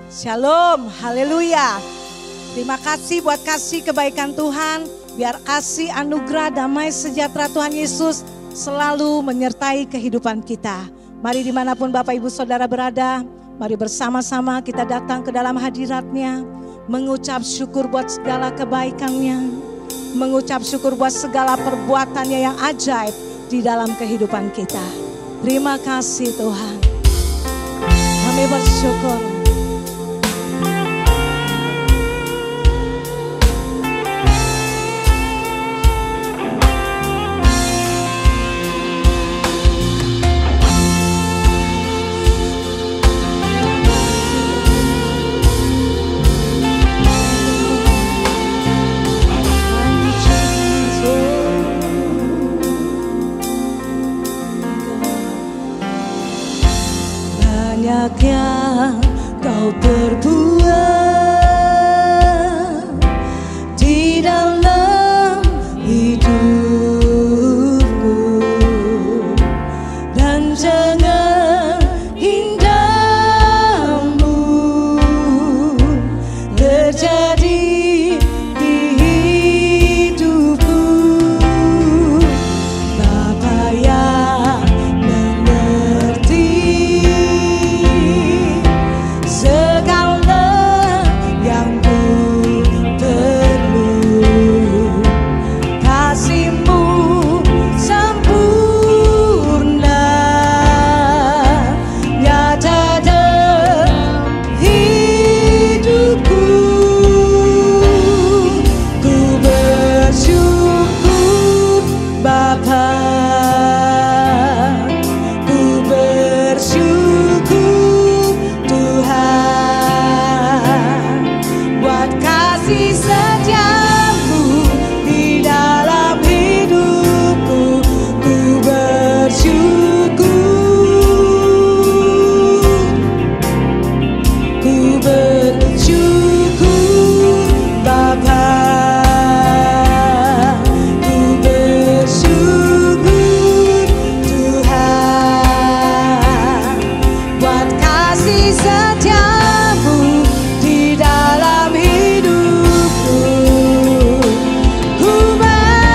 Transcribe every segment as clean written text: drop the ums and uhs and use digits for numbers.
Shalom, haleluya. Terima kasih buat kasih kebaikan Tuhan. Biar kasih anugerah damai sejahtera Tuhan Yesus selalu menyertai kehidupan kita. Mari dimanapun Bapak Ibu Saudara berada, mari bersama-sama kita datang ke dalam hadirat-Nya, mengucap syukur buat segala kebaikan-Nya, mengucap syukur buat segala perbuatan-Nya yang ajaib di dalam kehidupan kita. Terima kasih Tuhan. Kami bersyukur. Banyak yang kau perbuat di dalam hidupku, dan jangan indahmu terjadi di hidupku. Bapa yang mengerti segala yang ku perlu, kasih-Mu sempurna nyata dalam hidupku. Ku bersyukur Bapa, ku bersyukur Tuhan buat kasih setiamu di dalam hidupku. Ku bersyukur Bapa, ku bersyukur Tuhan buat kasih setiamu di dalam hidupku. Ku bersyukur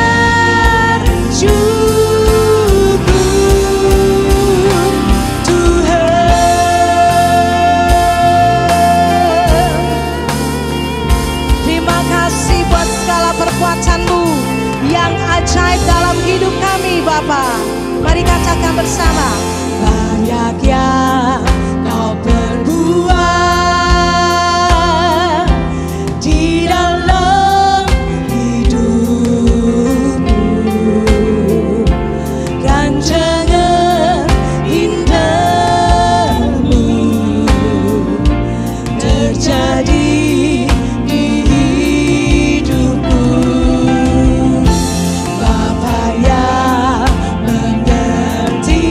Tuhan. Terima kasih buat segala perbuatan-Mu yang ajaib dalam hidup kami Bapa. Mari katakan bersama. Banyak yang Kau perbuat di dalam hidupku, rancangan indahmu terjadi di hidupku. Bapa yang mengerti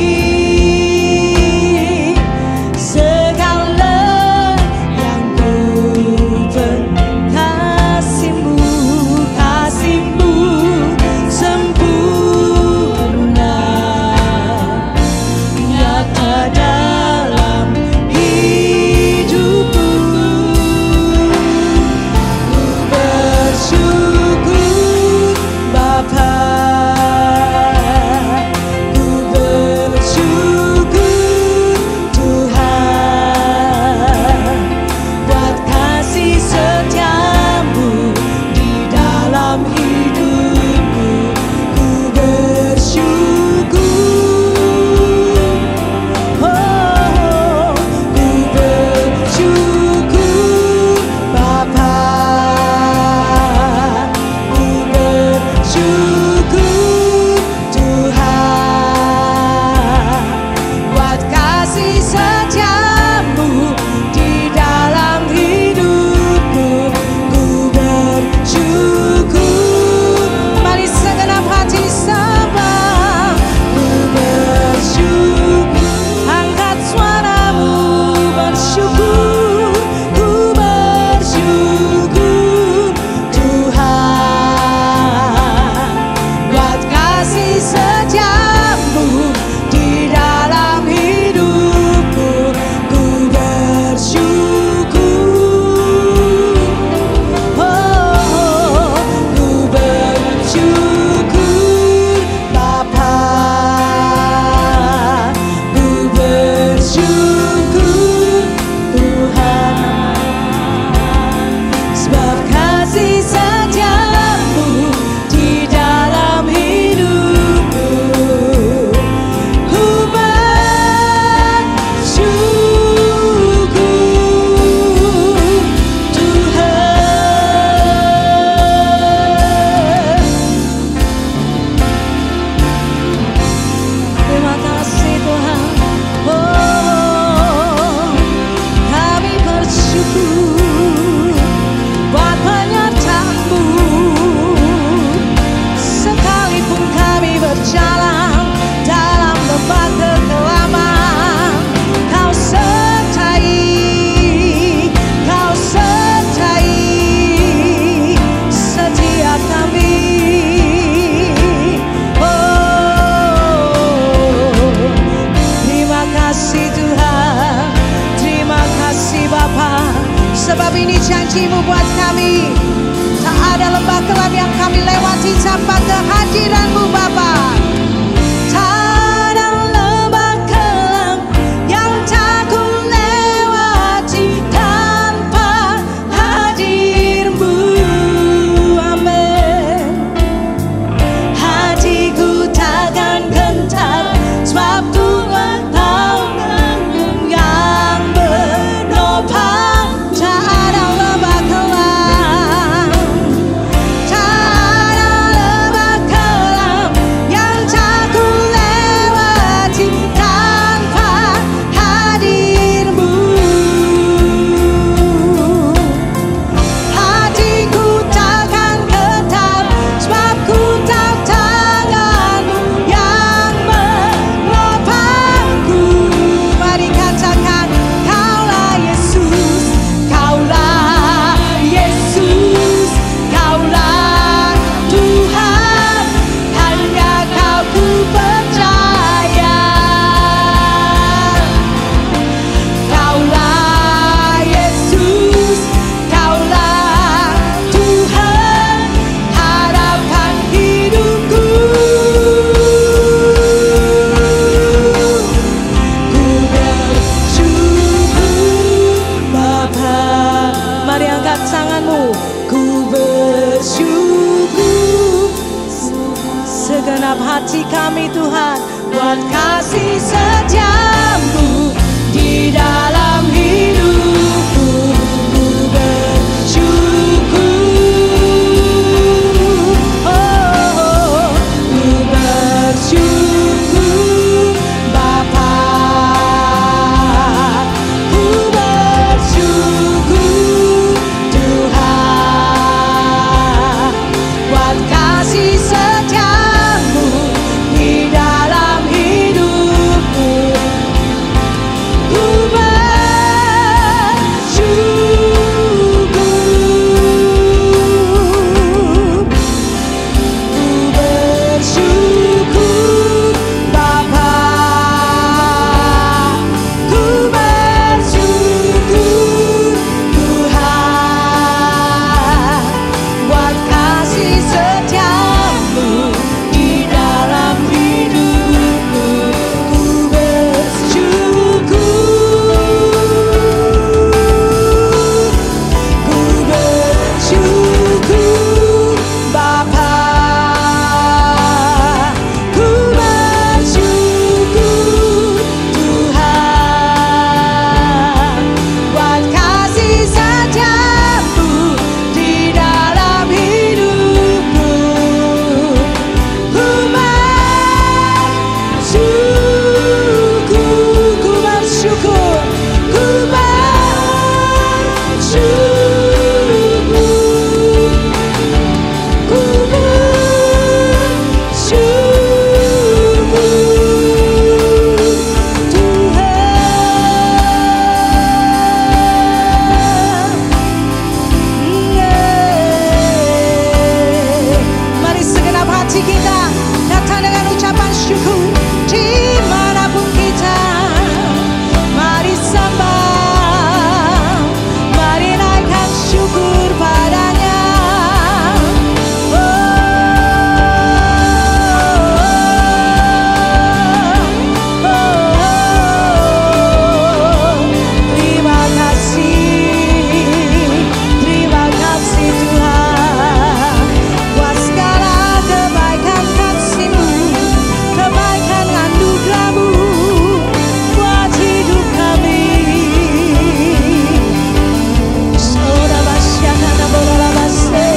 Sebab ini janji-Mu buat kami. Tak ada lembah kelam yang kami lewati tanpa kehadiran-Mu Bapa. Tak ada lembah kelam yang tak ku lewati tanpa hadir-Mu. Amin. Hatiku takkan gentar sebab Tuhan tahu yang menopang. Tak ada lembah kelam, tak ada lembah kelam yang tak ku lewati tanpa hadir-Mu. Hatiku takkan gentar sebab ku tahu tangan-Mu yang menopangku. Mari katakan, Kaulah Yesus, Kaulah Yesus, Kaulah Tuhan, hanya Kau ku percaya. Kaulah Yesus, Kaulah Tuhan, harapan hidupku. Ku bersyukur Bapa. Mari angkat tanganmu. Ku bersyukur segenap hati kami Tuhan buat kasih setiamu di dalam hidupku. Ku bersyukur, oh, ku bersyukur Bapa. Ku bersyukur Tuhan buat kasih setiamu di dalam hidupku. Ku bersyukur Bapa. Ku bersyukur Tuhan buat kasih setiamu di dalam hidupku. Ku bersyukur Bapa. Ku bersyukur Tuhan buat kasih setiamu di dalam hidupku. Ku bersyukur, ku bersyukur, ku bersyukur, ku bersyukur Tuhan. Mari segenap hati kita datang dengan ucapan syukur dimanapun kita. Mari sembah, mari naikkan syukur padanya. Terima kasih Tuhan buat segala kebaikan kasih-Mu, kebaikan anugerah-Mu buat hidup kami. Ora basyana bola base,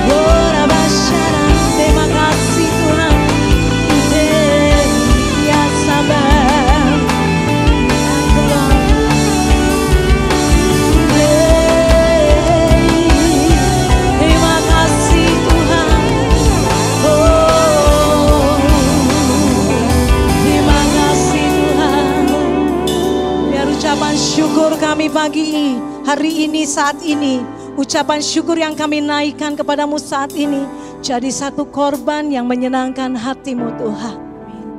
ora basyana. Terima kasih Tuhan, ya sabar. Terima kasih Tuhan, oh terima kasih Tuhan. Biar ucapan syukur kami pagi hari ini, saat ini, ucapan syukur yang kami naikkan kepadamu saat ini jadi satu korban yang menyenangkan hati-Mu Tuhan.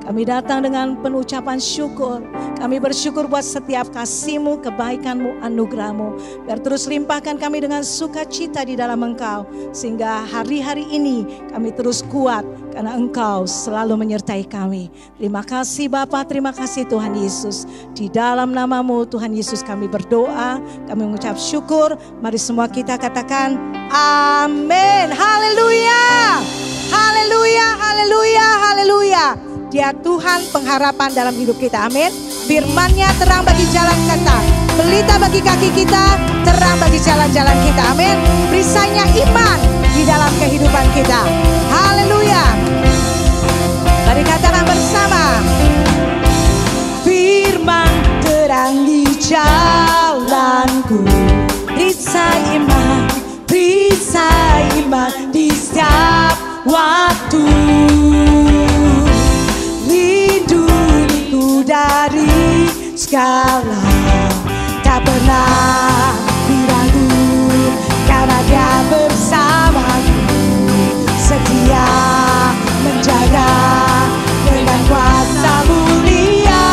Kami datang dengan penuh ucapan syukur. Kami bersyukur buat setiap kasih-Mu, kebaikan-Mu, anugerah-Mu. Biar terus limpahkan kami dengan sukacita di dalam Engkau. Sehingga hari-hari ini kami terus kuat karena Engkau selalu menyertai kami. Terima kasih Bapa, terima kasih Tuhan Yesus. Di dalam nama-Mu Tuhan Yesus kami berdoa, kami mengucap syukur. Mari semua kita katakan amin. Haleluya. Haleluya, haleluya, haleluya. Dia Tuhan pengharapan dalam hidup kita, amin. Firman-Nya terang bagi jalan kita, pelita bagi kaki kita, terang bagi jalan-jalan kita, amin. Perisainya iman di dalam kehidupan kita. Haleluya. Mari katakan bersama. Firman terang di jalanku, perisai iman di setiap waktu. Lindungiku dari segala, tak pernah diragu, karena Dia bersamaku, setia menjaga dengan kuasa mulia.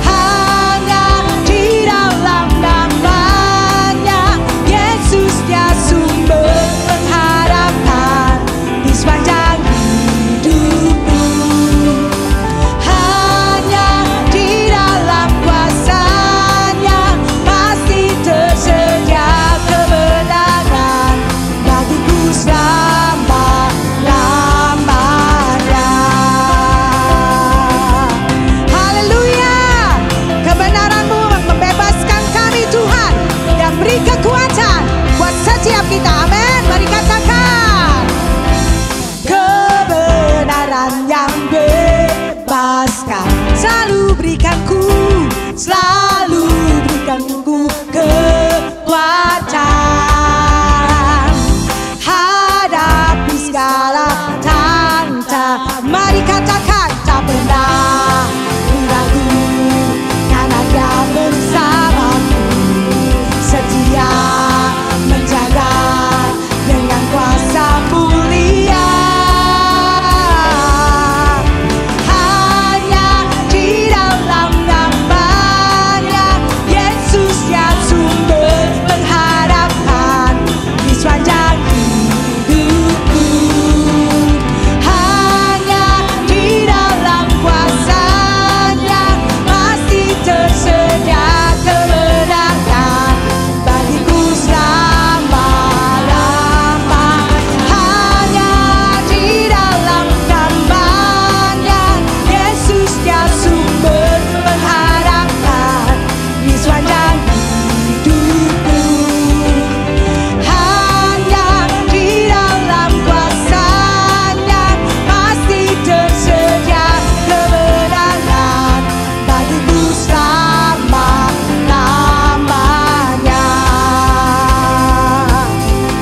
Hanya di dalam nama-Nya Yesus, Dia sumber pengharapan di sepanjang hidupku. Hanya di dalam kuasa-Nya pasti tersedia kemenangan bagiku selama-lamanya. Haleluya. Kebenaran-Mu membebaskan kami Tuhan, dan beri kekuatan buat setiap kita, amin. Mari katakan. Kebenaran yang bebaskan selalu berikanku kekuatan hadapi segala tantangan. Mari katakan tak pernah ragu, karena Dia bersamaku, setia menjaga dengan kuasa mulia. Hanya di dalam nama-Nya Yesus, Dia sumber pengharapan di sepanjang hidupku. Hanya di dalam kuasa-Nya pasti tersedia kemenangan bagiku selama-lamanya. Hanya di dalam nama-Nya Yesus, Dia sumber pengharapan di sepanjang hidupku. Hanya di dalam kuasa-Nya pasti tersedia kemenangan bagiku selama-lamanya.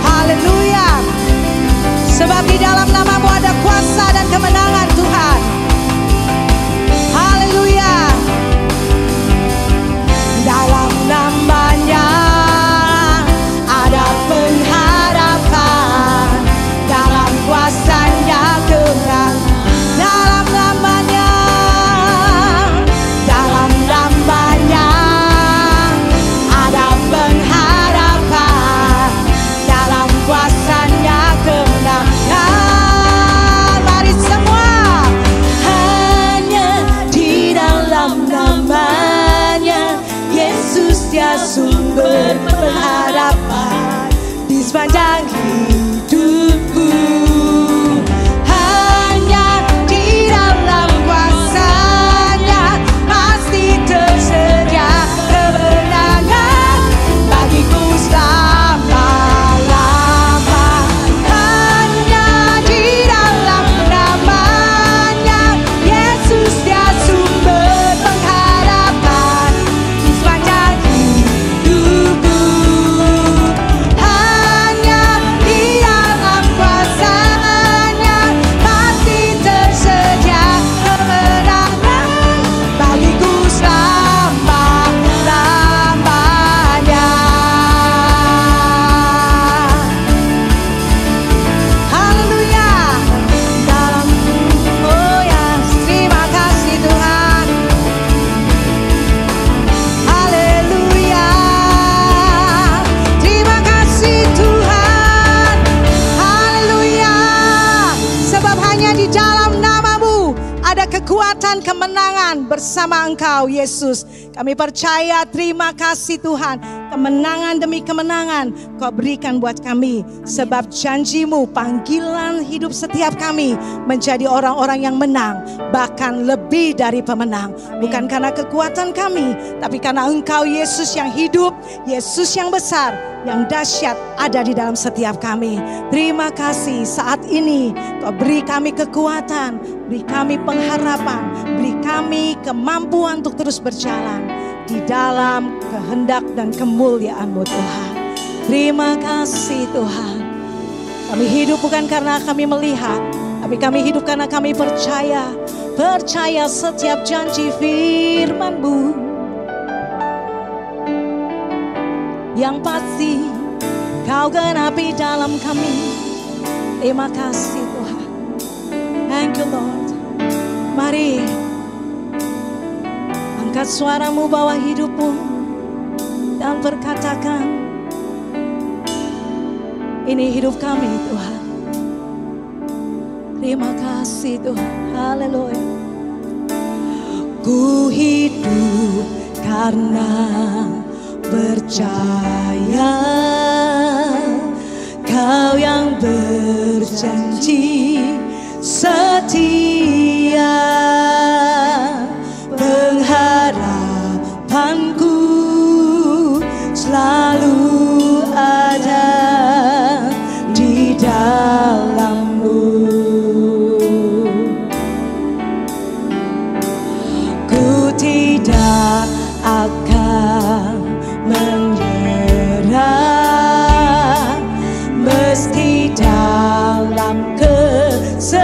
Haleluya. Sebab di dalam nama-Mu ada kuasa dan kemenangan Tuhan. Haleluya. Dalam nama-Nya ada pengharapan, dalam kuasa-Nya kemenangan. Dalam nama-Nya, dalam nama-Nya ada pengharapan, dalam kuasa-Nya kemenangan. Mari semua. Hanya di dalam nama-Nya Yesus, Dia sumber pengharapan di sepanjang hidupku. Hanya di dalam kuasa-Nya pasti tersedia kemenangan bagiku selama-lamanya. Hanya di dalam nama-Nya Yesus, Dia sumber pengharapan di sepanjang hidupku. Hanya kekuatan, kemenangan bersama Engkau Yesus. Kami percaya, terima kasih Tuhan, kemenangan demi kemenangan Kau berikan buat kami. Sebab janji-Mu, panggilan hidup setiap kami menjadi orang-orang yang menang, bahkan lebih dari pemenang. Bukan karena kekuatan kami, tapi karena Engkau Yesus yang hidup, Yesus yang besar, yang dahsyat ada di dalam setiap kami. Terima kasih saat ini Kau beri kami kekuatan, beri kami pengharapan, beri kami kemampuan untuk terus berjalan di dalam kehendak dan kemuliaan-Mu Tuhan. Terima kasih Tuhan. Kami hidup bukan karena kami melihat, tapi kami hidup karena kami percaya. Percaya setiap janji firman-Mu yang pasti Kau genapi dalam kami. Terima kasih Tuhan. Thank you Lord. Mari angkat suaramu, bawa hidupmu dan berkatakan, ini hidup kami Tuhan. Terima kasih Tuhan. Haleluya. Ku hidup karena percaya Kau yang berjanji setia, pengharapanku selalu ada di dalam-Mu. Ku tidak akan menyerah meski dalam kesesatan.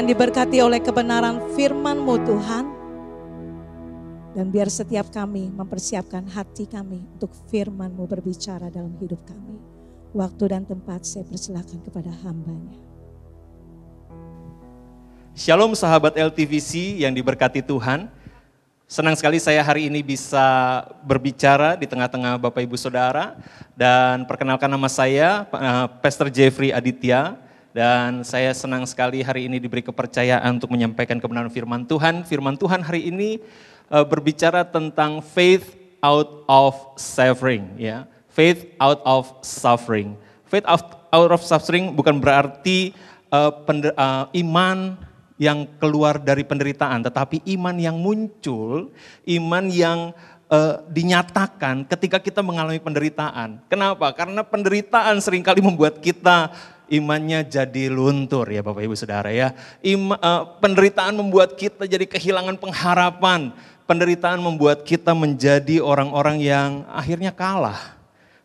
diberkati oleh kebenaran firman-Mu Tuhan. Dan biar setiap kami mempersiapkan hati kami untuk firman-Mu berbicara dalam hidup kami. Waktu dan tempat saya persilakan kepada hamba-Nya. Shalom sahabat LTVC yang diberkati Tuhan. Senang sekali saya hari ini bisa berbicara di tengah-tengah Bapak Ibu Saudara. Dan perkenalkan nama saya Pastor Jeffrey Aditya. Dan saya senang sekali hari ini diberi kepercayaan untuk menyampaikan kebenaran firman Tuhan. Firman Tuhan hari ini berbicara tentang faith out of suffering, ya. Faith out of suffering. Faith out of suffering bukan berarti iman yang keluar dari penderitaan, tetapi iman yang muncul, iman yang dinyatakan ketika kita mengalami penderitaan. Kenapa? Karena penderitaan seringkali membuat kita imannya jadi luntur, ya Bapak Ibu Saudara ya. Penderitaan membuat kita jadi kehilangan pengharapan. Penderitaan membuat kita menjadi orang-orang yang akhirnya kalah.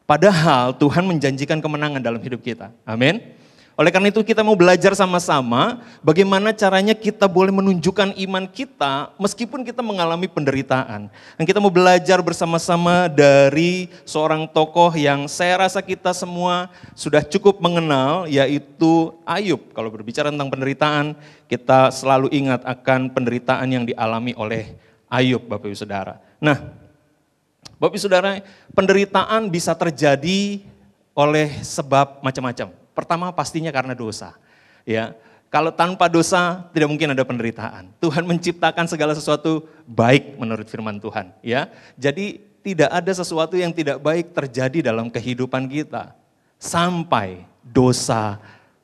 Padahal Tuhan menjanjikan kemenangan dalam hidup kita. Amin. Oleh karena itu kita mau belajar sama-sama bagaimana caranya kita boleh menunjukkan iman kita meskipun kita mengalami penderitaan. Dan kita mau belajar bersama-sama dari seorang tokoh yang saya rasa kita semua sudah cukup mengenal, yaitu Ayub. Kalau berbicara tentang penderitaan, kita selalu ingat akan penderitaan yang dialami oleh Ayub, Bapak Ibu Saudara. Nah, Bapak Ibu Saudara, penderitaan bisa terjadi oleh sebab macam-macam. Pertama pastinya karena dosa. Ya, kalau tanpa dosa tidak mungkin ada penderitaan. Tuhan menciptakan segala sesuatu baik menurut firman Tuhan. Ya, jadi tidak ada sesuatu yang tidak baik terjadi dalam kehidupan kita sampai dosa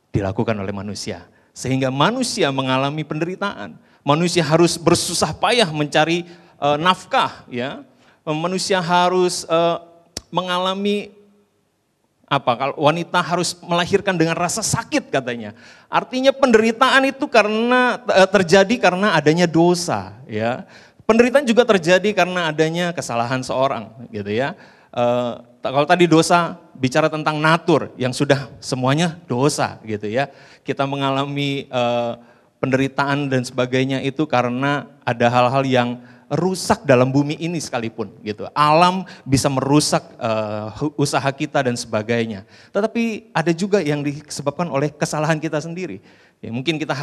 dilakukan oleh manusia, sehingga manusia mengalami penderitaan. Manusia harus bersusah payah mencari nafkah, ya. Manusia harus mengalami kalau wanita harus melahirkan dengan rasa sakit katanya. Artinya penderitaan itu terjadi karena adanya dosa, ya. Penderitaan juga terjadi karena adanya kesalahan seorang, gitu ya. Kalau tadi dosa bicara tentang natur yang sudah semuanya dosa, gitu ya. Kita mengalami penderitaan dan sebagainya itu karena ada hal-hal yang rusak dalam bumi ini sekalipun gitu. Alam bisa merusak usaha kita dan sebagainya. Tetapi ada juga yang disebabkan oleh kesalahan kita sendiri. Ya, mungkin kita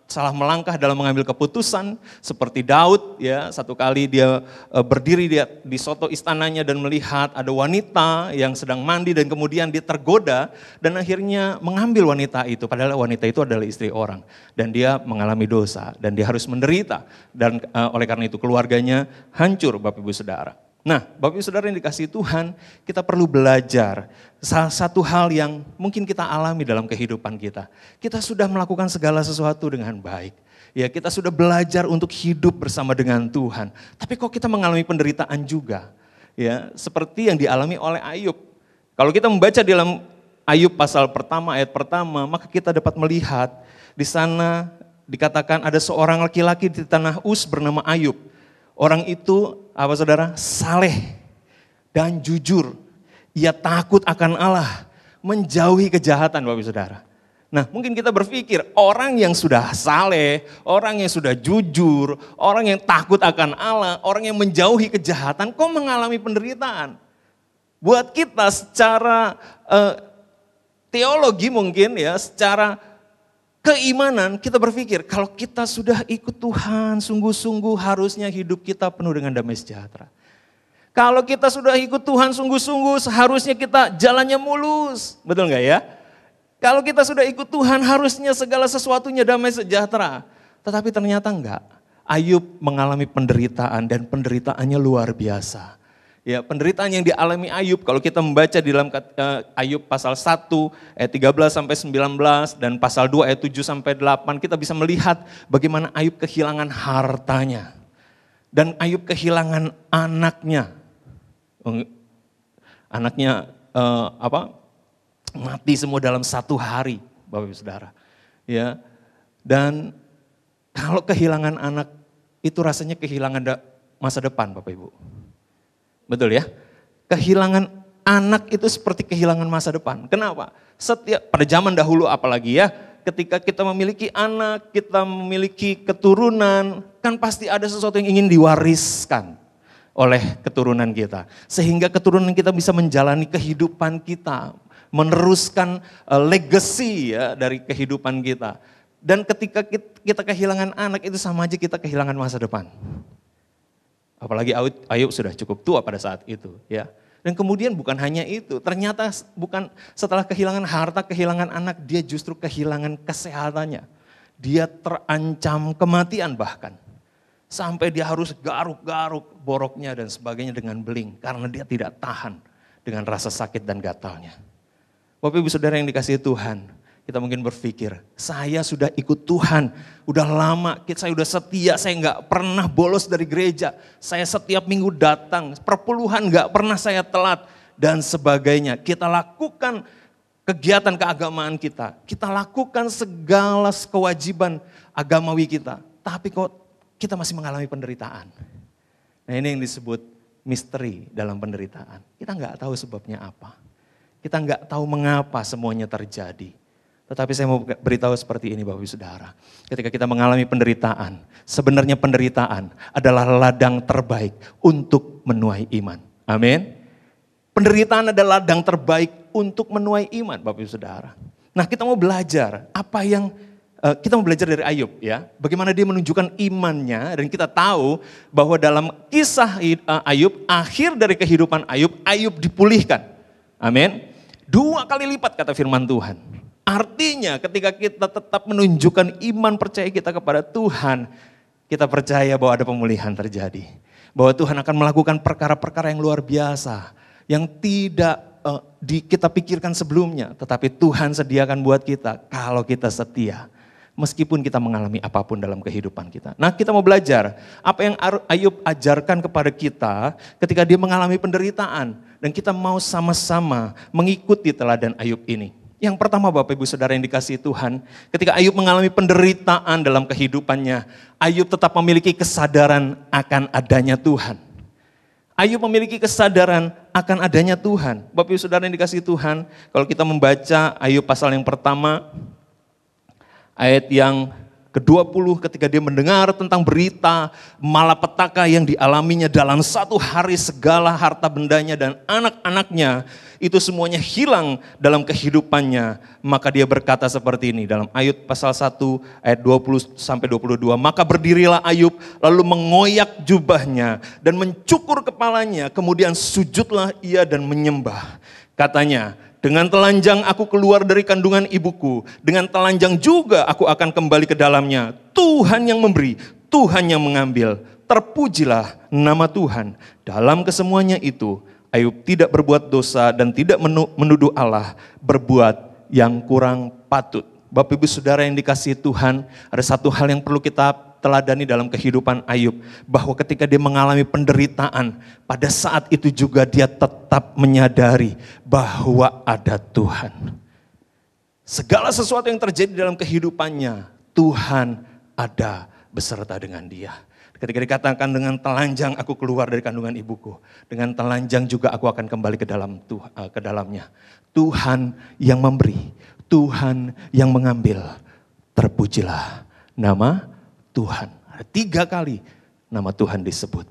salah melangkah dalam mengambil keputusan seperti Daud, ya, satu kali dia berdiri di soto istananya dan melihat ada wanita yang sedang mandi dan kemudian dia tergoda dan akhirnya mengambil wanita itu, padahal wanita itu adalah istri orang dan dia mengalami dosa dan dia harus menderita dan oleh karena itu keluarganya hancur, Bapak Ibu Saudara. Nah, Bapak Ibu Saudara yang dikasihi Tuhan, kita perlu belajar salah satu hal yang mungkin kita alami dalam kehidupan kita. Kita sudah melakukan segala sesuatu dengan baik. Ya, kita sudah belajar untuk hidup bersama dengan Tuhan. Tapi kok kita mengalami penderitaan juga? Ya, seperti yang dialami oleh Ayub. Kalau kita membaca dalam Ayub pasal pertama, ayat pertama, maka kita dapat melihat di sana dikatakan ada seorang laki-laki di tanah Uz bernama Ayub. Orang itu, apa saudara, saleh dan jujur. Ia takut akan Allah, menjauhi kejahatan, Bapak Ibu Saudara. Nah, mungkin kita berpikir orang yang sudah saleh, orang yang sudah jujur, orang yang takut akan Allah, orang yang menjauhi kejahatan, kok mengalami penderitaan? Buat kita secara teologi mungkin ya, secara keimanan kita berpikir kalau kita sudah ikut Tuhan sungguh-sungguh harusnya hidup kita penuh dengan damai sejahtera. Kalau kita sudah ikut Tuhan sungguh-sungguh seharusnya kita jalannya mulus, betul nggak ya? Kalau kita sudah ikut Tuhan harusnya segala sesuatunya damai sejahtera. Tetapi ternyata enggak. Ayub mengalami penderitaan dan penderitaannya luar biasa. Ya, penderitaan yang dialami Ayub kalau kita membaca di dalam Ayub pasal 1 ayat 13 sampai 19 dan pasal 2 ayat 7 sampai 8 kita bisa melihat bagaimana Ayub kehilangan hartanya dan Ayub kehilangan anaknya. Anaknya mati semua dalam satu hari, Bapak Ibu Saudara. Ya. Dan kalau kehilangan anak itu rasanya kehilangan masa depan, Bapak Ibu. Betul ya? Kehilangan anak itu seperti kehilangan masa depan. Kenapa? Pada zaman dahulu apalagi ya, ketika kita memiliki anak, kita memiliki keturunan, kan pasti ada sesuatu yang ingin diwariskan oleh keturunan kita. Sehingga keturunan kita bisa menjalani kehidupan kita, meneruskan legacy ya dari kehidupan kita. Dan ketika kita kehilangan anak itu sama aja kita kehilangan masa depan. Apalagi Ayub sudah cukup tua pada saat itu ya. Dan kemudian bukan hanya itu, ternyata bukan setelah kehilangan harta, kehilangan anak, dia justru kehilangan kesehatannya. Dia terancam kematian bahkan. Sampai dia harus garuk-garuk boroknya dan sebagainya dengan beling. Karena dia tidak tahan dengan rasa sakit dan gatalnya. Bapak Ibu Saudara yang dikasihi Tuhan, kita mungkin berpikir, saya sudah ikut Tuhan, udah lama, saya udah setia, saya nggak pernah bolos dari gereja, saya setiap minggu datang, perpuluhan nggak pernah saya telat, dan sebagainya. Kita lakukan kegiatan keagamaan kita lakukan segala kewajiban agamawi kita, tapi kok kita masih mengalami penderitaan. Nah ini yang disebut misteri dalam penderitaan. Kita nggak tahu sebabnya apa, kita nggak tahu mengapa semuanya terjadi. Tetapi saya mau beritahu seperti ini Bapak Ibu Saudara. Ketika kita mengalami penderitaan, sebenarnya penderitaan adalah ladang terbaik untuk menuai iman. Amin. Penderitaan adalah ladang terbaik untuk menuai iman Bapak Ibu Saudara. Nah kita mau belajar kita mau belajar dari Ayub ya. Bagaimana dia menunjukkan imannya, dan kita tahu bahwa dalam kisah Ayub, akhir dari kehidupan Ayub dipulihkan. Amin. 2 kali lipat kata firman Tuhan. Artinya ketika kita tetap menunjukkan iman percaya kita kepada Tuhan, kita percaya bahwa ada pemulihan terjadi. Bahwa Tuhan akan melakukan perkara-perkara yang luar biasa, yang tidak kita pikirkan sebelumnya. Tetapi Tuhan sediakan buat kita kalau kita setia. Meskipun kita mengalami apapun dalam kehidupan kita. Nah kita mau belajar apa yang Ayub ajarkan kepada kita ketika dia mengalami penderitaan. Dan kita mau sama-sama mengikuti teladan Ayub ini. Yang pertama Bapak Ibu Saudara yang dikasihi Tuhan, ketika Ayub mengalami penderitaan dalam kehidupannya, Ayub tetap memiliki kesadaran akan adanya Tuhan. Ayub memiliki kesadaran akan adanya Tuhan. Bapak Ibu Saudara yang dikasihi Tuhan, kalau kita membaca Ayub pasal yang pertama, ayat yang ke-20 ketika dia mendengar tentang berita malapetaka yang dialaminya dalam 1 hari, segala harta bendanya dan anak-anaknya itu semuanya hilang dalam kehidupannya. Maka dia berkata seperti ini dalam Ayub pasal 1 ayat 20 sampai 22. Maka berdirilah Ayub lalu mengoyak jubahnya dan mencukur kepalanya, kemudian sujudlah ia dan menyembah. Katanya, dengan telanjang aku keluar dari kandungan ibuku, dengan telanjang juga aku akan kembali ke dalamnya. Tuhan yang memberi, Tuhan yang mengambil, terpujilah nama Tuhan. Dalam kesemuanya itu, Ayub tidak berbuat dosa dan tidak menuduh Allah berbuat yang kurang patut. Bapak Ibu Saudara yang dikasihi Tuhan, ada satu hal yang perlu kita teladani dalam kehidupan Ayub, bahwa ketika dia mengalami penderitaan, pada saat itu juga dia tetap menyadari bahwa ada Tuhan. Segala sesuatu yang terjadi dalam kehidupannya, Tuhan ada beserta dengan dia. Ketika dikatakan dengan telanjang aku keluar dari kandungan ibuku, dengan telanjang juga aku akan kembali ke dalamnya. Tuhan yang memberi, Tuhan yang mengambil, terpujilah nama Tuhan. Ada 3 kali nama Tuhan disebut.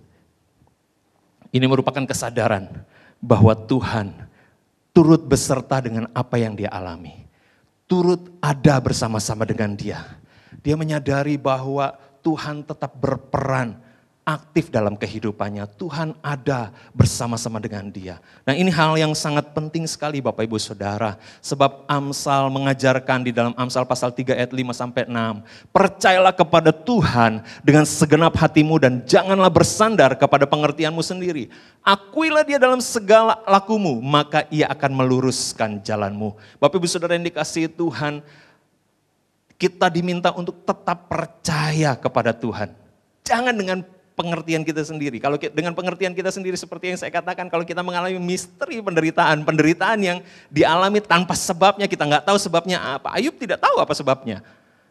Ini merupakan kesadaran bahwa Tuhan turut beserta dengan apa yang dia alami. Turut ada bersama-sama dengan dia. Dia menyadari bahwa Tuhan tetap berperan aktif dalam kehidupannya. Tuhan ada bersama-sama dengan dia. Nah ini hal yang sangat penting sekali Bapak Ibu Saudara. Sebab Amsal mengajarkan di dalam Amsal pasal 3 ayat 5 sampai 6. Percayalah kepada Tuhan dengan segenap hatimu dan janganlah bersandar kepada pengertianmu sendiri. Akuilah dia dalam segala lakumu, maka ia akan meluruskan jalanmu. Bapak Ibu Saudara yang dikasihi Tuhan, kita diminta untuk tetap percaya kepada Tuhan. Jangan dengan pengertian kita sendiri. Kalau dengan pengertian kita sendiri seperti yang saya katakan, kalau kita mengalami misteri penderitaan yang dialami tanpa sebabnya, kita nggak tahu sebabnya apa. Ayub tidak tahu apa sebabnya.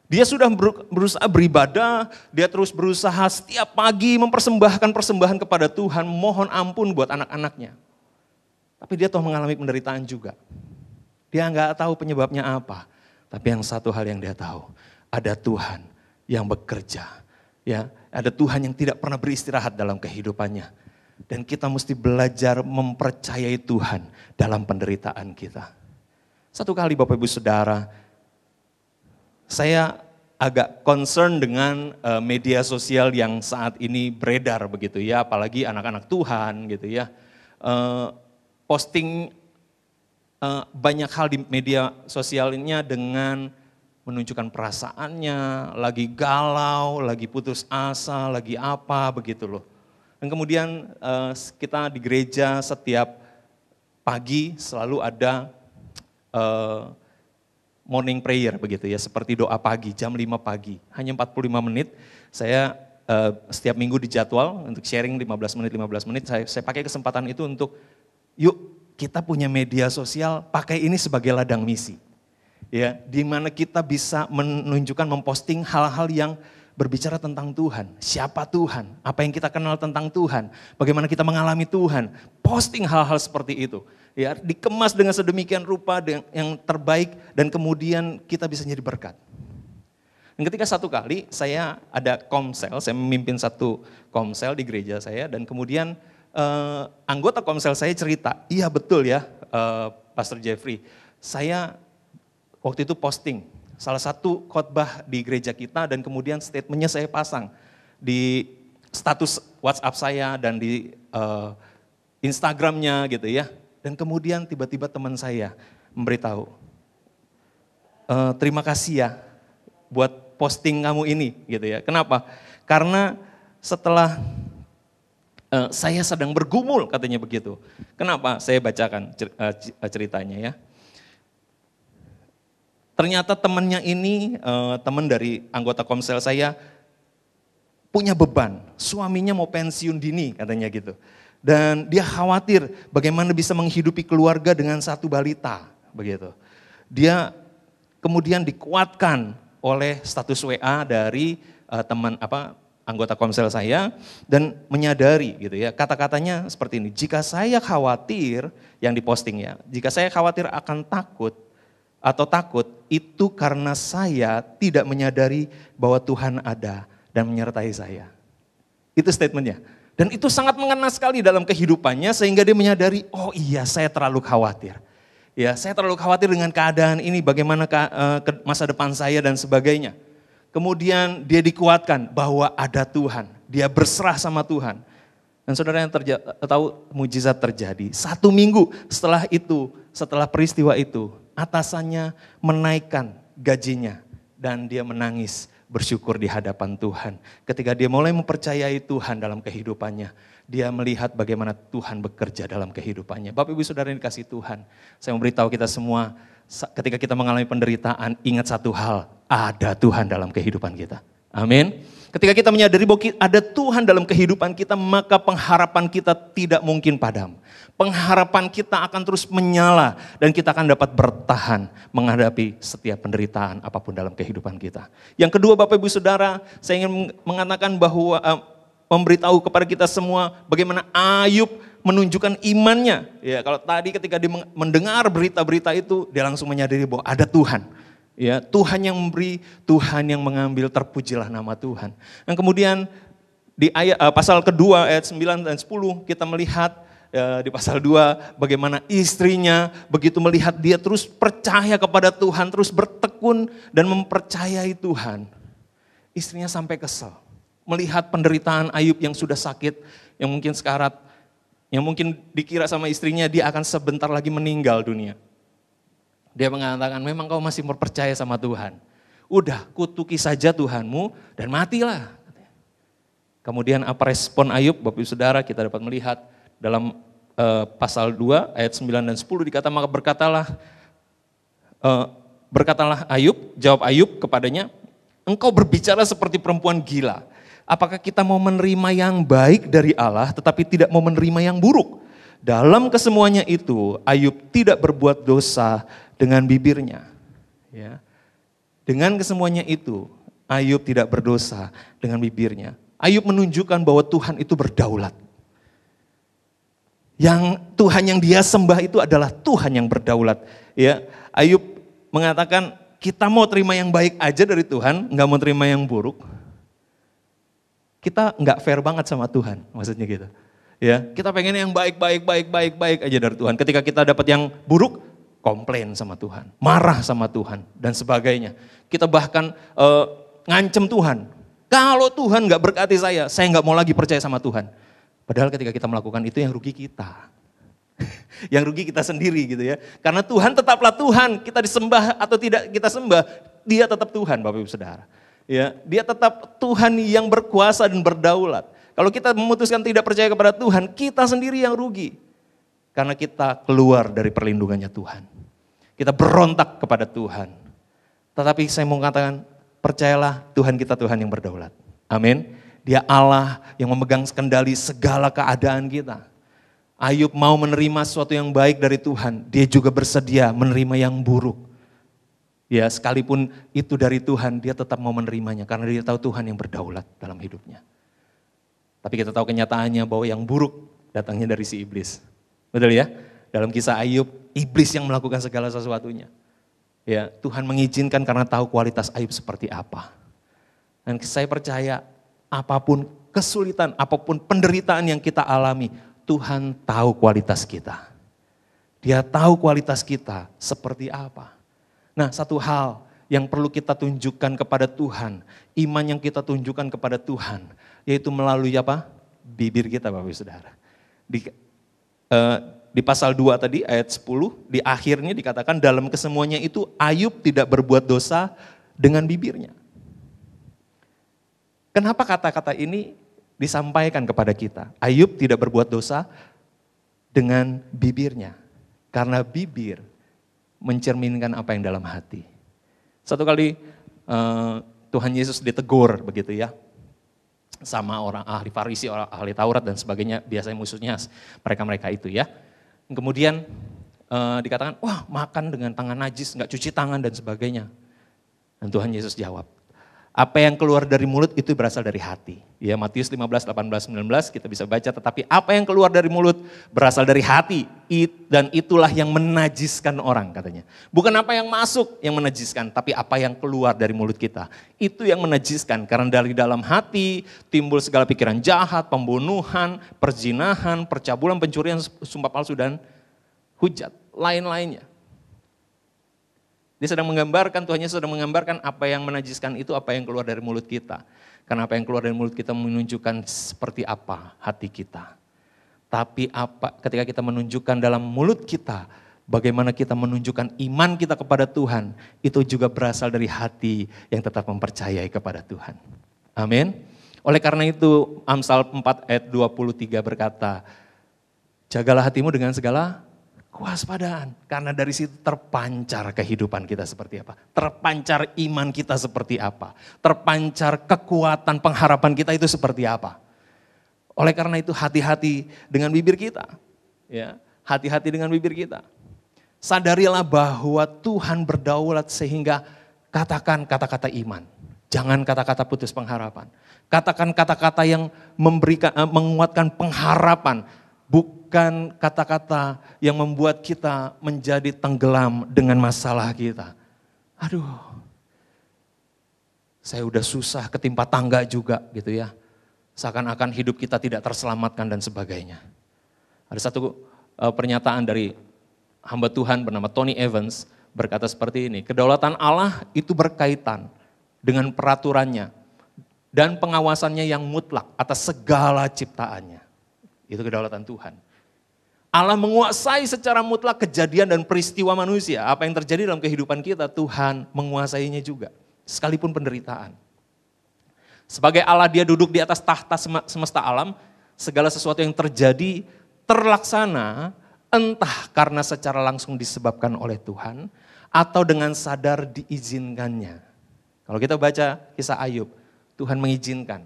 Dia sudah berusaha beribadah, dia terus berusaha setiap pagi mempersembahkan persembahan kepada Tuhan, mohon ampun buat anak-anaknya. Tapi dia toh mengalami penderitaan juga. Dia nggak tahu penyebabnya apa. Tapi yang satu hal yang dia tahu, ada Tuhan yang bekerja. Ya, ada Tuhan yang tidak pernah beristirahat dalam kehidupannya. Dan kita mesti belajar mempercayai Tuhan dalam penderitaan kita. Satu kali Bapak Ibu Saudara, saya agak concern dengan media sosial yang saat ini beredar begitu ya, apalagi anak-anak Tuhan gitu ya. Posting banyak hal di media sosialnya dengan menunjukkan perasaannya, lagi galau, lagi putus asa, lagi apa begitu loh. Dan kemudian kita di gereja setiap pagi selalu ada morning prayer begitu ya, seperti doa pagi jam 5 pagi. Hanya 45 menit, saya setiap minggu dijadwal untuk sharing 15 menit, saya pakai kesempatan itu untuk yuk kita punya media sosial, pakai ini sebagai ladang misi. Ya, di mana kita bisa menunjukkan, memposting hal-hal yang berbicara tentang Tuhan. Siapa Tuhan? Apa yang kita kenal tentang Tuhan? Bagaimana kita mengalami Tuhan? Posting hal-hal seperti itu. Ya, dikemas dengan sedemikian rupa yang terbaik dan kemudian kita bisa jadi berkat. Dan ketika satu kali saya ada komsel, saya memimpin satu komsel di gereja saya dan kemudian anggota komsel saya cerita, iya betul ya Pastor Jeffrey, saya waktu itu posting salah satu khotbah di gereja kita dan kemudian statementnya saya pasang di status WhatsApp saya dan di Instagramnya gitu ya. Dan kemudian tiba-tiba teman saya memberitahu, terima kasih ya buat posting kamu ini gitu ya. Kenapa? Karena setelah saya sedang bergumul katanya begitu. Kenapa? Saya bacakan ceritanya ya. Ternyata temannya ini, teman dari anggota komsel saya, punya beban. Suaminya mau pensiun dini katanya gitu. Dan dia khawatir bagaimana bisa menghidupi keluarga dengan satu balita. Begitu. Dia kemudian dikuatkan oleh status WA dari anggota komsel saya dan menyadari gitu ya. Kata-katanya seperti ini, jika saya khawatir, yang diposting ya, jika saya khawatir akan takut, itu karena saya tidak menyadari bahwa Tuhan ada dan menyertai saya. Itu statementnya. Dan itu sangat mengena sekali dalam kehidupannya sehingga dia menyadari, oh iya saya terlalu khawatir. Ya, saya terlalu khawatir dengan keadaan ini, bagaimana masa depan saya dan sebagainya. Kemudian dia dikuatkan bahwa ada Tuhan, dia berserah sama Tuhan. Dan saudara yang tahu mujizat terjadi, 1 minggu setelah itu, setelah peristiwa itu, atasannya menaikkan gajinya dan dia menangis bersyukur di hadapan Tuhan. Ketika dia mulai mempercayai Tuhan dalam kehidupannya, dia melihat bagaimana Tuhan bekerja dalam kehidupannya. Bapak Ibu Saudara yang dikasihi Tuhan, saya memberitahu kita semua, ketika kita mengalami penderitaan, ingat satu hal, ada Tuhan dalam kehidupan kita. Amin. Ketika kita menyadari bahwa ada Tuhan dalam kehidupan kita, maka pengharapan kita tidak mungkin padam. Pengharapan kita akan terus menyala dan kita akan dapat bertahan menghadapi setiap penderitaan apapun dalam kehidupan kita. Yang kedua Bapak Ibu Saudara, saya ingin mengatakan bahwa memberitahu kepada kita semua bagaimana Ayub menunjukkan imannya. Ya, kalau tadi ketika dia mendengar berita-berita itu, dia langsung menyadari bahwa ada Tuhan. Ya, Tuhan yang memberi, Tuhan yang mengambil, terpujilah nama Tuhan. Dan kemudian di pasal kedua ayat 9 dan 10 kita melihat di pasal 2 bagaimana istrinya begitu melihat dia terus percaya kepada Tuhan, terus bertekun dan mempercayai Tuhan. Istrinya sampai kesal melihat penderitaan Ayub yang sudah sakit, yang mungkin sekarat, yang mungkin dikira sama istrinya dia akan sebentar lagi meninggal dunia. Dia mengatakan, memang kau masih percaya sama Tuhan. Udah, kutuki saja Tuhanmu dan matilah. Kemudian apa respon Ayub, Bapak Ibu Saudara, kita dapat melihat dalam pasal 2 ayat 9 dan 10 dikata, maka berkatalah Ayub, jawab Ayub kepadanya, engkau berbicara seperti perempuan gila. Apakah kita mau menerima yang baik dari Allah tetapi tidak mau menerima yang buruk? Dalam kesemuanya itu Ayub tidak berbuat dosa dengan bibirnya. Ya. Dengan kesemuanya itu Ayub tidak berdosa dengan bibirnya. Ayub menunjukkan bahwa Tuhan itu berdaulat. Yang Tuhan yang dia sembah itu adalah Tuhan yang berdaulat. Ya, Ayub mengatakan kita mau terima yang baik aja dari Tuhan, nggak mau terima yang buruk, kita nggak fair banget sama Tuhan, maksudnya gitu. Ya, kita pengen yang baik aja dari Tuhan. Ketika kita dapat yang buruk, komplain sama Tuhan, marah sama Tuhan, dan sebagainya. Kita bahkan ngancem Tuhan. Kalau Tuhan nggak berkati saya nggak mau lagi percaya sama Tuhan. Padahal ketika kita melakukan itu yang rugi kita. Yang rugi kita sendiri gitu ya. Karena Tuhan tetaplah Tuhan, kita disembah atau tidak kita sembah, dia tetap Tuhan Bapak Ibu Saudara. Ya, dia tetap Tuhan yang berkuasa dan berdaulat. Kalau kita memutuskan tidak percaya kepada Tuhan, kita sendiri yang rugi. Karena kita keluar dari perlindungannya Tuhan. Kita berontak kepada Tuhan. Tetapi saya mau katakan, percayalah Tuhan kita Tuhan yang berdaulat. Amin. Dia Allah yang memegang kendali segala keadaan kita. Ayub mau menerima sesuatu yang baik dari Tuhan, dia juga bersedia menerima yang buruk. Ya, sekalipun itu dari Tuhan, dia tetap mau menerimanya karena dia tahu Tuhan yang berdaulat dalam hidupnya. Tapi kita tahu kenyataannya bahwa yang buruk datangnya dari si iblis. Betul ya? Dalam kisah Ayub, iblis yang melakukan segala sesuatunya. Ya, Tuhan mengizinkan karena tahu kualitas Ayub seperti apa. Dan saya percaya apapun kesulitan, apapun penderitaan yang kita alami, Tuhan tahu kualitas kita. Dia tahu kualitas kita seperti apa. Nah, satu hal yang perlu kita tunjukkan kepada Tuhan, iman yang kita tunjukkan kepada Tuhan, yaitu melalui apa? Bibir kita Bapak Ibu Saudara. Di pasal 2 tadi ayat 10, di akhirnya dikatakan dalam kesemuanya itu Ayub tidak berbuat dosa dengan bibirnya. Kenapa kata-kata ini disampaikan kepada kita? Ayub tidak berbuat dosa dengan bibirnya. Karena bibir mencerminkan apa yang dalam hati. Satu kali Tuhan Yesus ditegur begitu ya. Sama orang ahli Farisi, orang ahli Taurat dan sebagainya. Biasanya musuhnya mereka-mereka itu ya. Kemudian dikatakan, wah makan dengan tangan najis, nggak cuci tangan dan sebagainya. Dan Tuhan Yesus jawab, apa yang keluar dari mulut itu berasal dari hati. Ya, Matius 15, 18, 19 kita bisa baca, tetapi apa yang keluar dari mulut berasal dari hati. Dan itulah yang menajiskan orang katanya. Bukan apa yang masuk yang menajiskan, tapi apa yang keluar dari mulut kita. Itu yang menajiskan, karena dari dalam hati timbul segala pikiran jahat, pembunuhan, perzinahan, percabulan, pencurian, sumpah palsu, dan hujat. Lain-lainnya. Dia sedang menggambarkan, Tuhan Yesus sedang menggambarkan apa yang menajiskan itu, apa yang keluar dari mulut kita. Karena apa yang keluar dari mulut kita menunjukkan seperti apa hati kita. Tapi ketika kita menunjukkan dalam mulut kita, bagaimana kita menunjukkan iman kita kepada Tuhan, itu juga berasal dari hati yang tetap mempercayai kepada Tuhan. Amin. Oleh karena itu Amsal 4 ayat 23 berkata, jagalah hatimu dengan segala kewaspadaan, karena dari situ terpancar kehidupan kita seperti apa. Terpancar iman kita seperti apa. Terpancar kekuatan pengharapan kita itu seperti apa. Oleh karena itu hati-hati dengan bibir kita. Ya, hati-hati dengan bibir kita. Sadarilah bahwa Tuhan berdaulat sehingga katakan kata-kata iman. Jangan kata-kata putus pengharapan. Katakan kata-kata yang menguatkan pengharapan. Bukan kata-kata yang membuat kita menjadi tenggelam dengan masalah kita. Aduh, saya udah susah ketimpa tangga juga gitu ya. Seakan-akan hidup kita tidak terselamatkan dan sebagainya. Ada satu pernyataan dari hamba Tuhan bernama Tony Evans berkata seperti ini. Kedaulatan Allah itu berkaitan dengan peraturannya dan pengawasannya yang mutlak atas segala ciptaannya. Itu kedaulatan Tuhan. Allah menguasai secara mutlak kejadian dan peristiwa manusia. Apa yang terjadi dalam kehidupan kita, Tuhan menguasainya juga. Sekalipun penderitaan. Sebagai Allah dia duduk di atas tahta semesta alam. Segala sesuatu yang terjadi terlaksana entah karena secara langsung disebabkan oleh Tuhan. Atau dengan sadar diizinkannya. Kalau kita baca kisah Ayub, Tuhan mengizinkan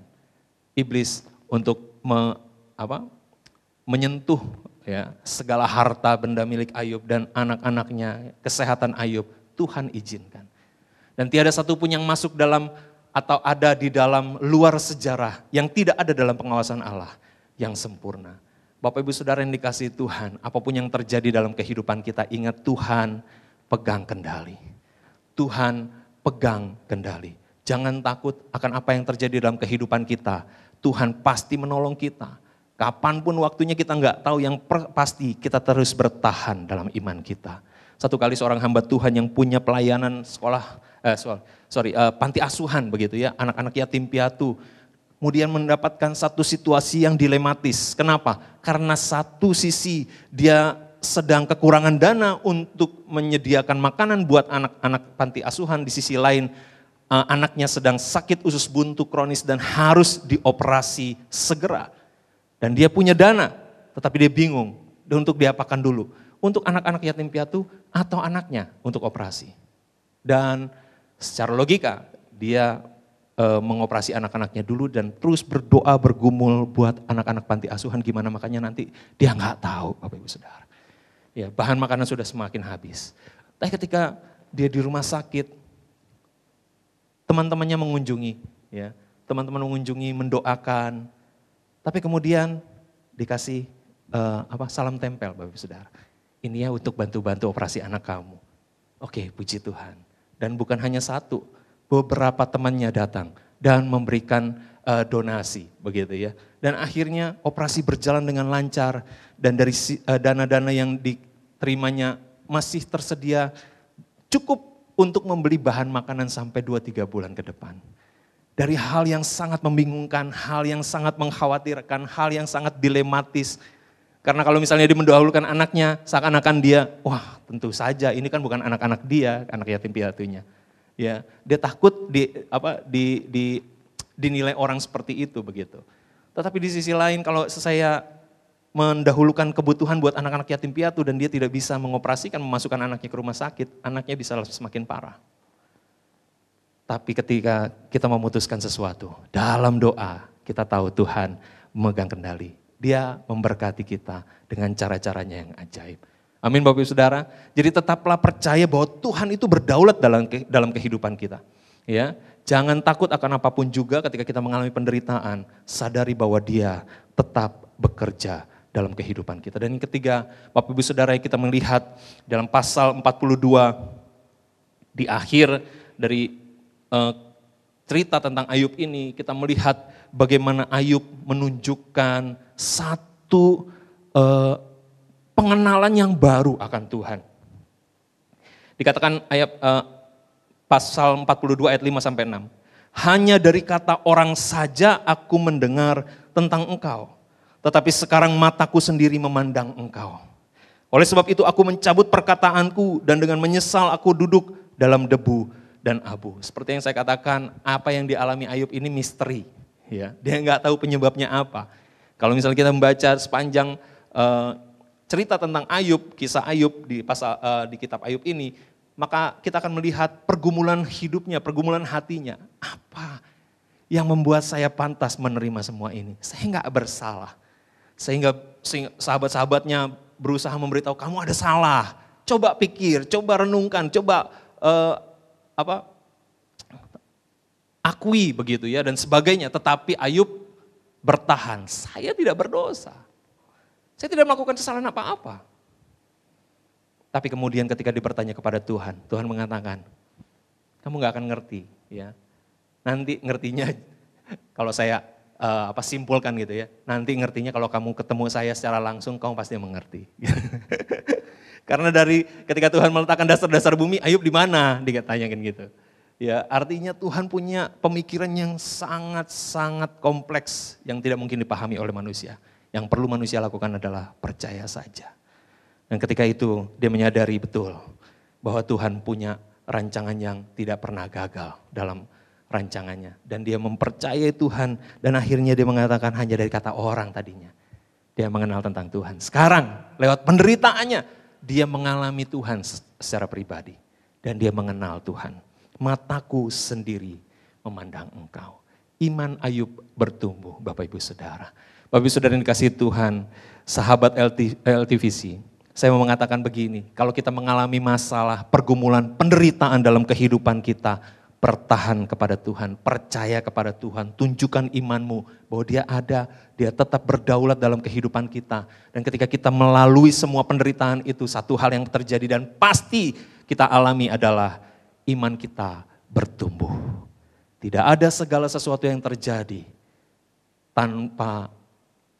iblis untuk menyentuh ya, segala harta benda milik Ayub dan anak-anaknya, kesehatan Ayub, Tuhan izinkan. Dan tiada satu pun yang masuk dalam atau ada di dalam luar sejarah yang tidak ada dalam pengawasan Allah yang sempurna. Bapak Ibu Saudara yang dikasihi Tuhan, apapun yang terjadi dalam kehidupan kita, ingat Tuhan pegang kendali. Tuhan pegang kendali. Jangan takut akan apa yang terjadi dalam kehidupan kita. Tuhan pasti menolong kita. Kapanpun waktunya kita nggak tahu, yang pasti kita terus bertahan dalam iman kita. Satu kali seorang hamba Tuhan yang punya pelayanan panti asuhan begitu ya, anak-anak yatim piatu. Kemudian mendapatkan satu situasi yang dilematis. Kenapa? Karena satu sisi dia sedang kekurangan dana untuk menyediakan makanan buat anak-anak panti asuhan. Di sisi lain anaknya sedang sakit usus buntu kronis dan harus dioperasi segera. Dan dia punya dana, tetapi dia bingung untuk diapakan dulu. Untuk anak-anak yatim piatu atau anaknya untuk operasi. Dan secara logika dia mengoperasi anak-anaknya dulu dan terus berdoa bergumul buat anak-anak panti asuhan gimana makanya nanti dia nggak tahu Bapak Ibu Saudara. Ya, bahan makanan sudah semakin habis. Tapi ketika dia di rumah sakit, teman-temannya mengunjungi, ya, teman-teman mengunjungi, mendoakan. Tapi kemudian dikasih salam tempel Bapak Ibu Saudara. Ini ya untuk bantu-bantu operasi anak kamu. Oke, puji Tuhan. Dan bukan hanya satu, beberapa temannya datang dan memberikan donasi begitu ya. Dan akhirnya operasi berjalan dengan lancar dan dari dana-dana yang diterimanya masih tersedia cukup untuk membeli bahan makanan sampai 2-3 bulan ke depan. Dari hal yang sangat membingungkan, hal yang sangat mengkhawatirkan, hal yang sangat dilematis. Karena kalau misalnya dia mendahulukan anaknya, seakan-akan dia, wah tentu saja ini kan bukan anak-anak dia, anak yatim piatunya. Ya, dia takut dinilai orang seperti itu begitu. Tetapi di sisi lain kalau saya mendahulukan kebutuhan buat anak-anak yatim piatu dan dia tidak bisa mengoperasikan, memasukkan anaknya ke rumah sakit, anaknya bisa semakin parah. Tapi ketika kita memutuskan sesuatu, dalam doa kita tahu Tuhan memegang kendali. Dia memberkati kita dengan cara-caranya yang ajaib. Amin Bapak Ibu Saudara. Jadi tetaplah percaya bahwa Tuhan itu berdaulat dalam kehidupan kita. Ya, jangan takut akan apapun juga ketika kita mengalami penderitaan. Sadari bahwa Dia tetap bekerja dalam kehidupan kita. Dan yang ketiga, Bapak Ibu Saudara, kita melihat dalam pasal 42 di akhir dari cerita tentang Ayub ini, kita melihat bagaimana Ayub menunjukkan satu pengenalan yang baru akan Tuhan. Dikatakan ayat pasal 42 ayat 5-6. Hanya dari kata orang saja aku mendengar tentang engkau, tetapi sekarang mataku sendiri memandang engkau. Oleh sebab itu aku mencabut perkataanku dan dengan menyesal aku duduk dalam debu dan abu. Seperti yang saya katakan, apa yang dialami Ayub ini misteri. Ya, dia nggak tahu penyebabnya apa. Kalau misalnya kita membaca sepanjang cerita tentang Ayub, kisah Ayub di kitab Ayub ini, maka kita akan melihat pergumulan hidupnya, pergumulan hatinya. Apa yang membuat saya pantas menerima semua ini? Saya nggak bersalah. Sehingga sahabat-sahabatnya berusaha memberitahu, kamu ada salah. Coba pikir, coba renungkan, coba akui begitu ya dan sebagainya. Tetapi Ayub bertahan, saya tidak berdosa. Saya tidak melakukan kesalahan apa-apa. Tapi kemudian ketika dipertanya kepada Tuhan, Tuhan mengatakan, kamu gak akan ngerti ya. Nanti ngertinya kalau saya simpulkan gitu ya. Nanti ngertinya kalau kamu ketemu saya secara langsung, kamu pasti mengerti. Karena dari ketika Tuhan meletakkan dasar-dasar bumi, Ayub di mana? Ditanyakan gitu. Ya, artinya Tuhan punya pemikiran yang sangat-sangat kompleks yang tidak mungkin dipahami oleh manusia. Yang perlu manusia lakukan adalah percaya saja. Dan ketika itu dia menyadari betul bahwa Tuhan punya rancangan yang tidak pernah gagal dalam rancangannya. Dan dia mempercayai Tuhan dan akhirnya dia mengatakan hanya dari kata orang tadinya. Dia mengenal tentang Tuhan. Sekarang lewat penderitaannya dia mengalami Tuhan secara pribadi. Dan dia mengenal Tuhan. Mataku sendiri memandang engkau. Iman Ayub bertumbuh Bapak Ibu Saudara. Bapak Ibu Saudara yang dikasihi Tuhan, sahabat LTVC. Saya mau mengatakan begini, kalau kita mengalami masalah, pergumulan, penderitaan dalam kehidupan kita, bertahan kepada Tuhan, percaya kepada Tuhan, tunjukkan imanmu bahwa Dia ada, Dia tetap berdaulat dalam kehidupan kita. Dan ketika kita melalui semua penderitaan itu, satu hal yang terjadi dan pasti kita alami adalah iman kita bertumbuh. Tidak ada segala sesuatu yang terjadi tanpa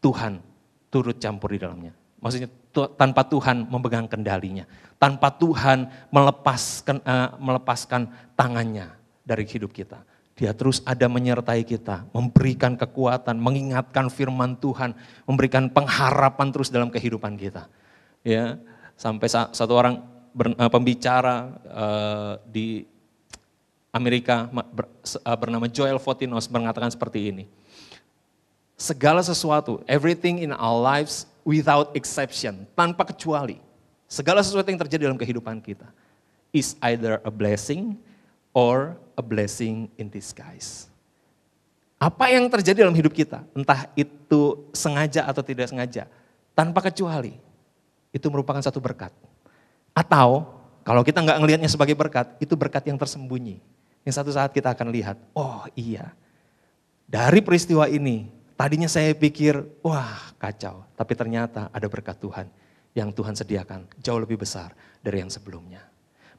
Tuhan turut campur di dalamnya. Maksudnya tanpa Tuhan memegang kendalinya. Tanpa Tuhan melepaskan tangannya dari hidup kita. Dia terus ada menyertai kita, memberikan kekuatan, mengingatkan firman Tuhan, memberikan pengharapan terus dalam kehidupan kita. Ya, sampai satu orang pembicara di Amerika bernama Joel Fotinos mengatakan seperti ini. Segala sesuatu, everything in our lives without exception, tanpa kecuali. Segala sesuatu yang terjadi dalam kehidupan kita is either a blessing or a blessing in disguise. Apa yang terjadi dalam hidup kita, entah itu sengaja atau tidak sengaja, tanpa kecuali, itu merupakan satu berkat. Atau kalau kita nggak ngelihatnya sebagai berkat, itu berkat yang tersembunyi. Yang satu saat kita akan lihat, oh iya, dari peristiwa ini, tadinya saya pikir, wah kacau, tapi ternyata ada berkat Tuhan yang Tuhan sediakan jauh lebih besar dari yang sebelumnya.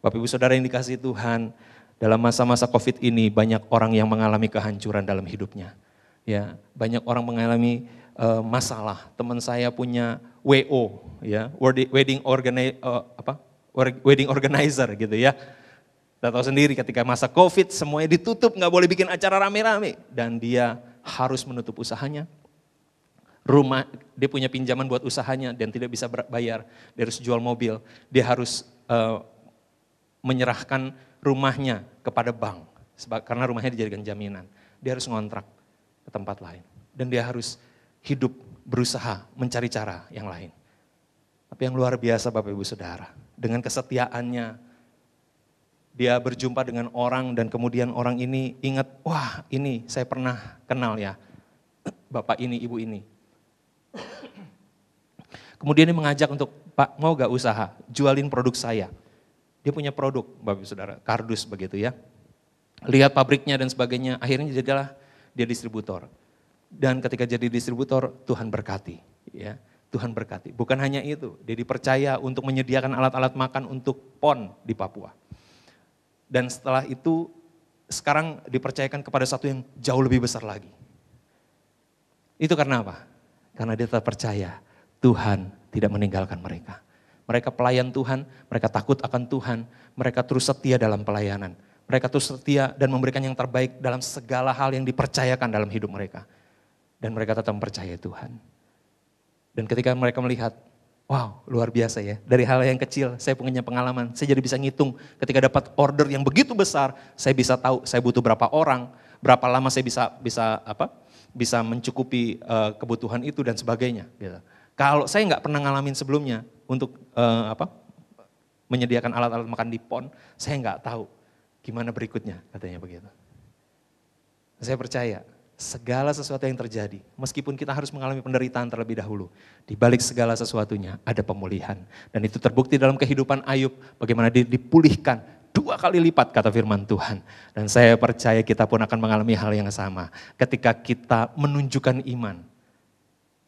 Bapak Ibu Saudara yang dikasihi Tuhan, dalam masa-masa COVID ini banyak orang yang mengalami kehancuran dalam hidupnya. Ya, banyak orang mengalami masalah. Teman saya punya WO, ya, wedding organizer gitu ya. Kita tahu sendiri ketika masa COVID semuanya ditutup, nggak boleh bikin acara rame-rame. Dan dia harus menutup usahanya. Rumah, dia punya pinjaman buat usahanya dan tidak bisa bayar. Dia harus jual mobil, dia harus menyerahkan rumahnya kepada bank. Karena rumahnya dijadikan jaminan. Dia harus ngontrak ke tempat lain. Dan dia harus hidup, berusaha, mencari cara yang lain. Tapi yang luar biasa Bapak Ibu Saudara, dengan kesetiaannya, dia berjumpa dengan orang dan kemudian orang ini ingat, wah ini saya pernah kenal ya, bapak ini, ibu ini. Kemudian dia mengajak untuk, Pak mau gak usaha, jualin produk saya. Dia punya produk Bapak Ibu Saudara, kardus begitu ya. Lihat pabriknya dan sebagainya, akhirnya jadilah dia distributor. Dan ketika jadi distributor, Tuhan berkati. Ya, Tuhan berkati. Bukan hanya itu, dia dipercaya untuk menyediakan alat-alat makan untuk PON di Papua. Dan setelah itu sekarang dipercayakan kepada satu yang jauh lebih besar lagi. Itu karena apa? Karena dia tetap percaya Tuhan tidak meninggalkan mereka. Mereka pelayan Tuhan, mereka takut akan Tuhan, mereka terus setia dalam pelayanan. Mereka terus setia dan memberikan yang terbaik dalam segala hal yang dipercayakan dalam hidup mereka. Dan mereka tetap percaya Tuhan. Dan ketika mereka melihat, wow, luar biasa ya. Dari hal yang kecil, saya punya pengalaman. Saya jadi bisa ngitung ketika dapat order yang begitu besar, saya bisa tahu saya butuh berapa orang, berapa lama saya bisa mencukupi kebutuhan itu dan sebagainya. Gitu. Kalau saya nggak pernah ngalamin sebelumnya untuk menyediakan alat-alat makan di PON, saya nggak tahu gimana berikutnya, katanya begitu. Saya percaya. Segala sesuatu yang terjadi, meskipun kita harus mengalami penderitaan terlebih dahulu, di balik segala sesuatunya ada pemulihan. Dan itu terbukti dalam kehidupan Ayub, bagaimana dia dipulihkan 2 kali lipat kata firman Tuhan. Dan saya percaya kita pun akan mengalami hal yang sama ketika kita menunjukkan iman,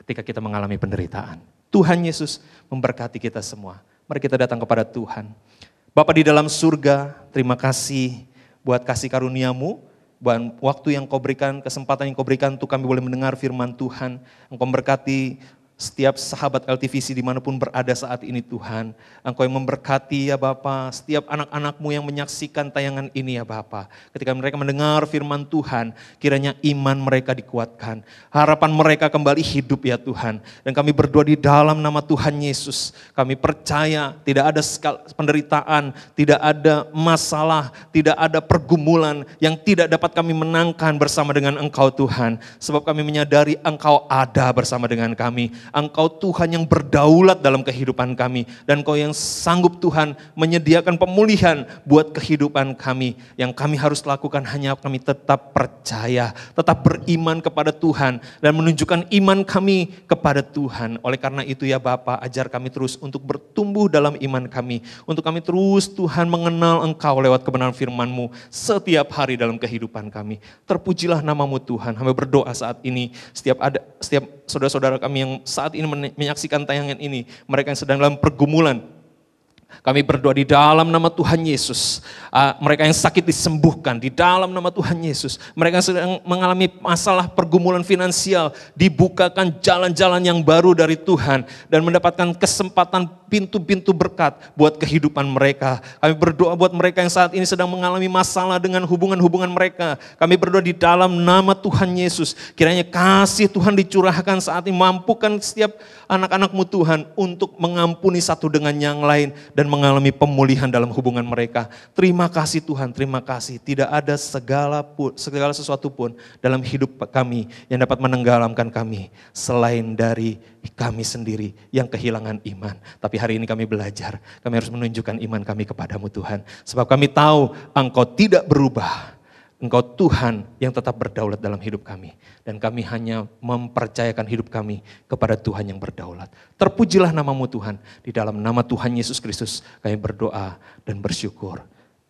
ketika kita mengalami penderitaan. Tuhan Yesus memberkati kita semua. Mari kita datang kepada Tuhan. Bapa di dalam surga, terima kasih buat kasih karunia-Mu. Waktu yang kau berikan, kesempatan yang kau berikan untuk kami boleh mendengar firman Tuhan. Engkau memberkati setiap sahabat LTVC dimanapun berada saat ini Tuhan. Engkau yang memberkati ya Bapa, setiap anak-anak-Mu yang menyaksikan tayangan ini ya Bapa. Ketika mereka mendengar firman Tuhan, kiranya iman mereka dikuatkan. Harapan mereka kembali hidup ya Tuhan. Dan kami berdoa di dalam nama Tuhan Yesus. Kami percaya tidak ada penderitaan, tidak ada masalah, tidak ada pergumulan yang tidak dapat kami menangkan bersama dengan Engkau Tuhan. Sebab kami menyadari Engkau ada bersama dengan kami. Engkau Tuhan yang berdaulat dalam kehidupan kami. Dan Engkau yang sanggup Tuhan menyediakan pemulihan buat kehidupan kami. Yang kami harus lakukan hanya kami tetap percaya, tetap beriman kepada Tuhan. Dan menunjukkan iman kami kepada Tuhan. Oleh karena itu ya Bapa, ajar kami terus untuk bertumbuh dalam iman kami. Untuk kami terus Tuhan mengenal Engkau lewat kebenaran firman-Mu setiap hari dalam kehidupan kami. Terpujilah nama-Mu Tuhan. Kami berdoa saat ini, setiap saudara-saudara kami yang saat ini menyaksikan tayangan ini, mereka yang sedang dalam pergumulan, Kami berdoa di dalam nama Tuhan Yesus. Mereka yang sakit disembuhkan di dalam nama Tuhan Yesus. Mereka yang sedang mengalami masalah pergumulan finansial, dibukakan jalan-jalan yang baru dari Tuhan. Dan mendapatkan kesempatan pintu-pintu berkat buat kehidupan mereka. Kami berdoa buat mereka yang saat ini sedang mengalami masalah dengan hubungan-hubungan mereka. Kami berdoa di dalam nama Tuhan Yesus. Kiranya kasih Tuhan dicurahkan saat ini. Mampukan setiap anak-anak-Mu Tuhan untuk mengampuni satu dengan yang lain. Dan mengalami pemulihan dalam hubungan mereka. Terima kasih Tuhan, terima kasih. Tidak ada segala sesuatu pun dalam hidup kami yang dapat menenggelamkan kami selain dari kami sendiri yang kehilangan iman. Tapi hari ini kami belajar, kami harus menunjukkan iman kami kepadamu Tuhan. Sebab kami tahu Engkau tidak berubah. Engkau Tuhan yang tetap berdaulat dalam hidup kami. Dan kami hanya mempercayakan hidup kami kepada Tuhan yang berdaulat. Terpujilah namamu Tuhan. Di dalam nama Tuhan Yesus Kristus kami berdoa dan bersyukur.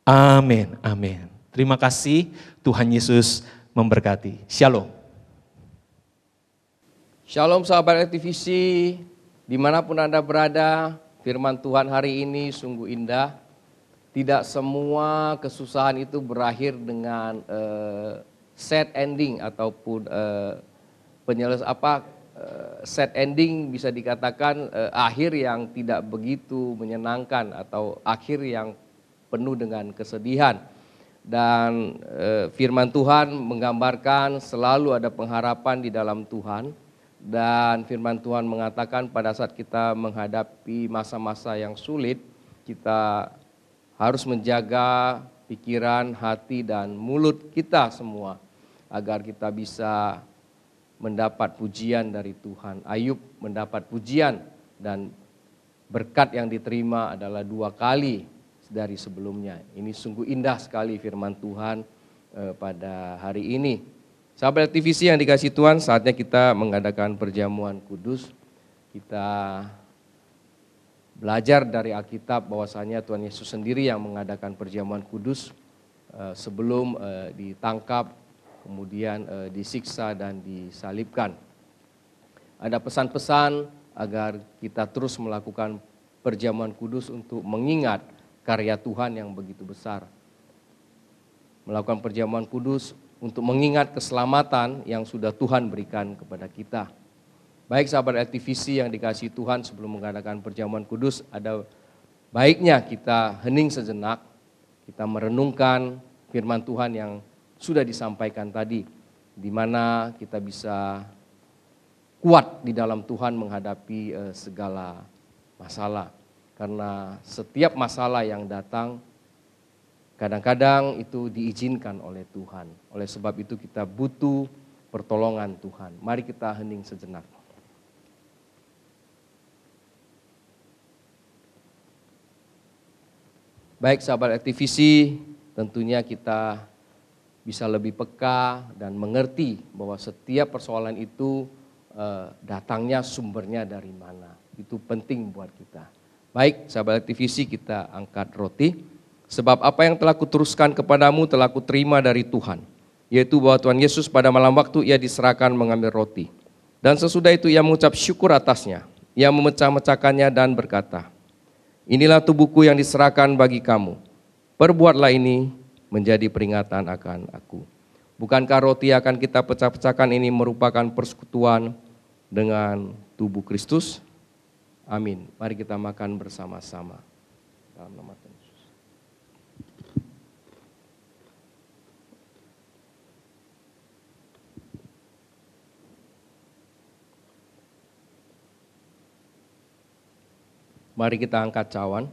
Amin, amin. Terima kasih, Tuhan Yesus memberkati. Shalom. Shalom sahabat RTVC, dimanapun Anda berada, firman Tuhan hari ini sungguh indah. Tidak semua kesusahan itu berakhir dengan sad ending ataupun sad ending bisa dikatakan akhir yang tidak begitu menyenangkan atau akhir yang penuh dengan kesedihan. Dan firman Tuhan menggambarkan selalu ada pengharapan di dalam Tuhan. Dan firman Tuhan mengatakan pada saat kita menghadapi masa-masa yang sulit, kita harus menjaga pikiran, hati, dan mulut kita semua agar kita bisa mendapat pujian dari Tuhan. Ayub mendapat pujian dan berkat yang diterima adalah 2 kali dari sebelumnya. Ini sungguh indah sekali firman Tuhan pada hari ini. Sahabat TVC yang dikasih Tuhan, saatnya kita mengadakan perjamuan kudus. Kita belajar dari Alkitab bahwasanya Tuhan Yesus sendiri yang mengadakan perjamuan kudus sebelum ditangkap, kemudian disiksa dan disalibkan. Ada pesan-pesan agar kita terus melakukan perjamuan kudus untuk mengingat karya Tuhan yang begitu besar. Melakukan perjamuan kudus untuk mengingat keselamatan yang sudah Tuhan berikan kepada kita. Baik sahabat LTVC yang dikasihi Tuhan, sebelum mengadakan perjamuan kudus, ada baiknya kita hening sejenak, kita merenungkan firman Tuhan yang sudah disampaikan tadi, di mana kita bisa kuat di dalam Tuhan menghadapi segala masalah. Karena setiap masalah yang datang, kadang-kadang itu diizinkan oleh Tuhan. Oleh sebab itu kita butuh pertolongan Tuhan. Mari kita hening sejenak. Baik sahabat aktivisi, tentunya kita bisa lebih peka dan mengerti bahwa setiap persoalan itu datangnya sumbernya dari mana. Itu penting buat kita. Baik sahabat aktivisi, kita angkat roti. Sebab apa yang telah kuteruskan kepadamu telah kuterima dari Tuhan. Yaitu bahwa Tuhan Yesus pada malam waktu ia diserahkan mengambil roti. Dan sesudah itu ia mengucap syukur atasnya. Ia memecah-mecahkannya dan berkata, inilah tubuhku yang diserahkan bagi kamu. Perbuatlah ini menjadi peringatan akan aku. Bukankah roti akan kita pecah-pecahkan ini merupakan persekutuan dengan tubuh Kristus? Amin. Mari kita makan bersama-sama. Dalam nama Tuhan Yesus. Mari kita angkat cawan.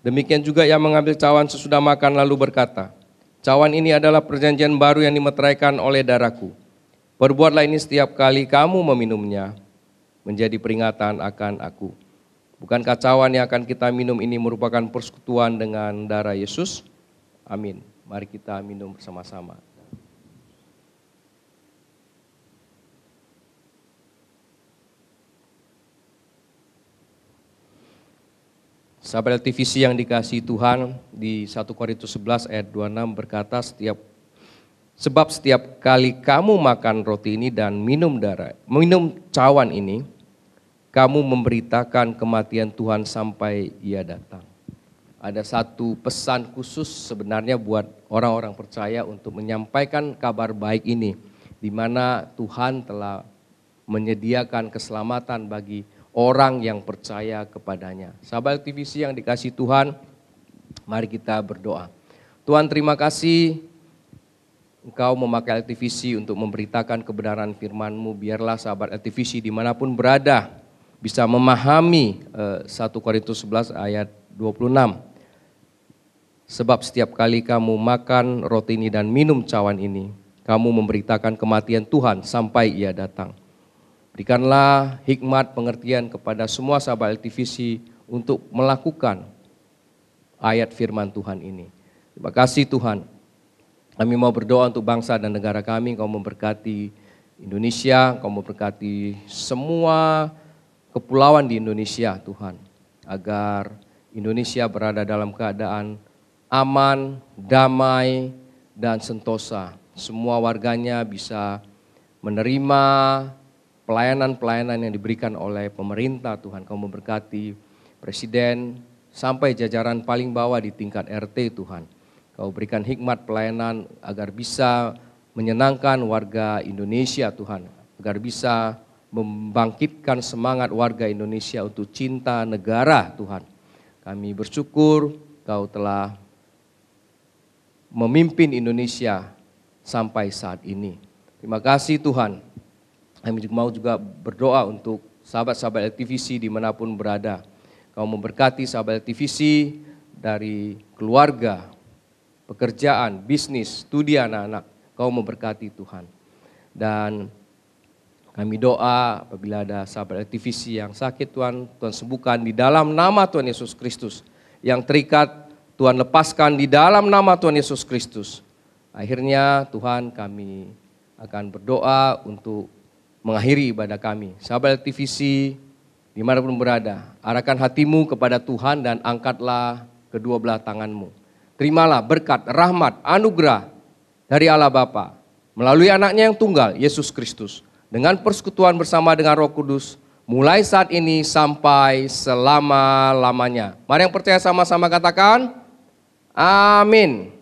Demikian juga ia mengambil cawan sesudah makan lalu berkata, cawan ini adalah perjanjian baru yang dimeteraikan oleh darahku. Perbuatlah ini setiap kali kamu meminumnya, menjadi peringatan akan aku. Bukankah cawan yang akan kita minum ini merupakan persekutuan dengan darah Yesus? Amin. Mari kita minum bersama-sama. Sahabat LTVC yang dikasihi Tuhan, di 1 Korintus 11 ayat 26 berkata, sebab setiap kali kamu makan roti ini dan minum cawan ini, kamu memberitakan kematian Tuhan sampai ia datang. ada satu pesan khusus sebenarnya buat orang-orang percaya untuk menyampaikan kabar baik ini, di mana Tuhan telah menyediakan keselamatan bagi orang yang percaya kepadanya. Sahabat TVC yang dikasihi Tuhan, mari kita berdoa. Tuhan, terima kasih Engkau memakai LTVC untuk memberitakan kebenaran firman-Mu. Biarlah sahabat LTVC dimanapun berada bisa memahami 1 Korintus 11 ayat 26. Sebab setiap kali kamu makan roti ini dan minum cawan ini, kamu memberitakan kematian Tuhan sampai Ia datang. Berikanlah hikmat pengertian kepada semua sahabat LTVC untuk melakukan ayat firman Tuhan ini. Terima kasih Tuhan. Kami mau berdoa untuk bangsa dan negara kami. Kau memberkati Indonesia, Kau memberkati semua kepulauan di Indonesia Tuhan. Agar Indonesia berada dalam keadaan aman, damai, dan sentosa. Semua warganya bisa menerima pelayanan-pelayanan yang diberikan oleh pemerintah Tuhan. Kau memberkati Presiden sampai jajaran paling bawah di tingkat RT Tuhan. Kau berikan hikmat pelayanan agar bisa menyenangkan warga Indonesia Tuhan. Agar bisa membangkitkan semangat warga Indonesia untuk cinta negara Tuhan. Kami bersyukur Kau telah memimpin Indonesia sampai saat ini. Terima kasih Tuhan. Kami mau juga berdoa untuk sahabat-sahabat LTVC dimanapun berada. Kau memberkati sahabat LTVC dari keluarga, pekerjaan, bisnis, studi anak-anak. Kau memberkati Tuhan. Dan kami doa apabila ada sahabat LTVC yang sakit Tuhan sembuhkan di dalam nama Tuhan Yesus Kristus. Yang terikat Tuhan lepaskan di dalam nama Tuhan Yesus Kristus. Akhirnya Tuhan kami akan berdoa untuk mengakhiri ibadah kami. Sahabat LTVC dimanapun berada, arahkan hatimu kepada Tuhan dan angkatlah kedua belah tanganmu. Terimalah berkat, rahmat, anugerah dari Allah Bapa melalui anaknya yang tunggal, Yesus Kristus. Dengan persekutuan bersama dengan Roh Kudus, mulai saat ini sampai selama-lamanya. Mari yang percaya sama-sama katakan, amin.